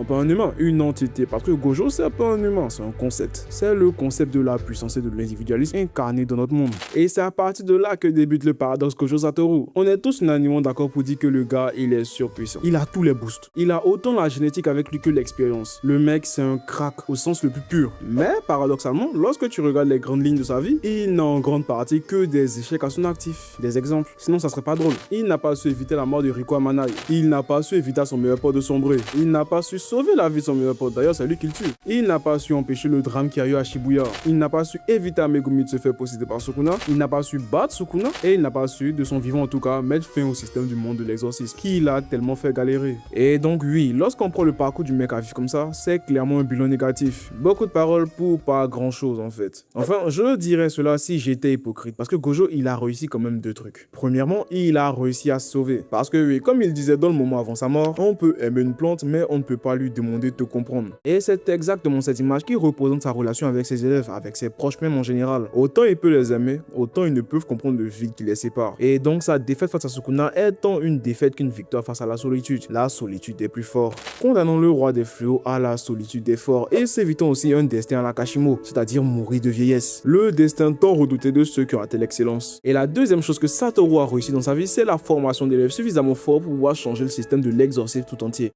un peu un humain, une entité. Parce que Gojo, c'est un peu un humain, c'est un concept. C'est le concept de la puissance et de l'individualisme incarné dans notre monde. Et c'est à partir de là que débute le paradoxe Gojo Satoru. On est tous unanimement d'accord pour dire que le gars, il est surpuissant. Il a tous les boosts. Il a autant la génétique avec lui que l'expérience. Le mec, c'est un crack au sens le plus pur. Mais paradoxalement, lorsque tu regardes les grandes lignes de sa vie, il n'a en grande partie que des échecs à son actif. Des exemples. Sinon, ça serait pas drôle. Il n'a pas su éviter la mort de Rico Amanai. Il n'a pas su éviter à son meilleur pote de sombrer. Il n'a pas su sauver la vie de son meilleur pote. D'ailleurs, c'est lui qui le tue. Il n'a pas su empêcher le drame qui a eu à Shibuya. Il n'a pas su éviter à Megumi de se faire posséder par Sukuna. Il n'a pas su battre Sukuna. Et il n'a pas su, de son vivant en tout cas, mettre fin au système du monde de l'exorcisme qui l'a tellement fait galérer. Et donc oui, lorsqu'on prend le parcours du mec à vivre comme ça, c'est clairement un bilan négatif. Beaucoup de paroles pour pas grand chose en fait. Enfin, je dirais cela si j'étais hypocrite. Parce que Gojo, il a réussi quand même deux trucs. Premièrement, il a réussi à se sauver. Parce que oui, comme il disait dans le moment avant sa mort, on peut aimer une plante, mais on ne peut pas lui demander de te comprendre. Et c'est exactement cette image qui représente sa relation avec ses élèves, avec ses proches même en général. Autant il peut les aimer, autant ils ne peuvent comprendre le vide qui les sépare. Et donc sa défaite face à Sukuna est tant une défaite qu'une victoire face à la solitude. La solitude des plus forts. Condamnons le roi des fléaux à la solitude des forts et s'évitons aussi un destin à la Kashimo, c'est-à-dire mourir de vieillesse. Le destin tant redouté de ceux qui ont atteint l'excellence. Et la deuxième chose que Satoru a réussi dans sa vie, c'est la formation d'élèves suffisamment forts pour pouvoir changer le système de l'exorcisme tout entier.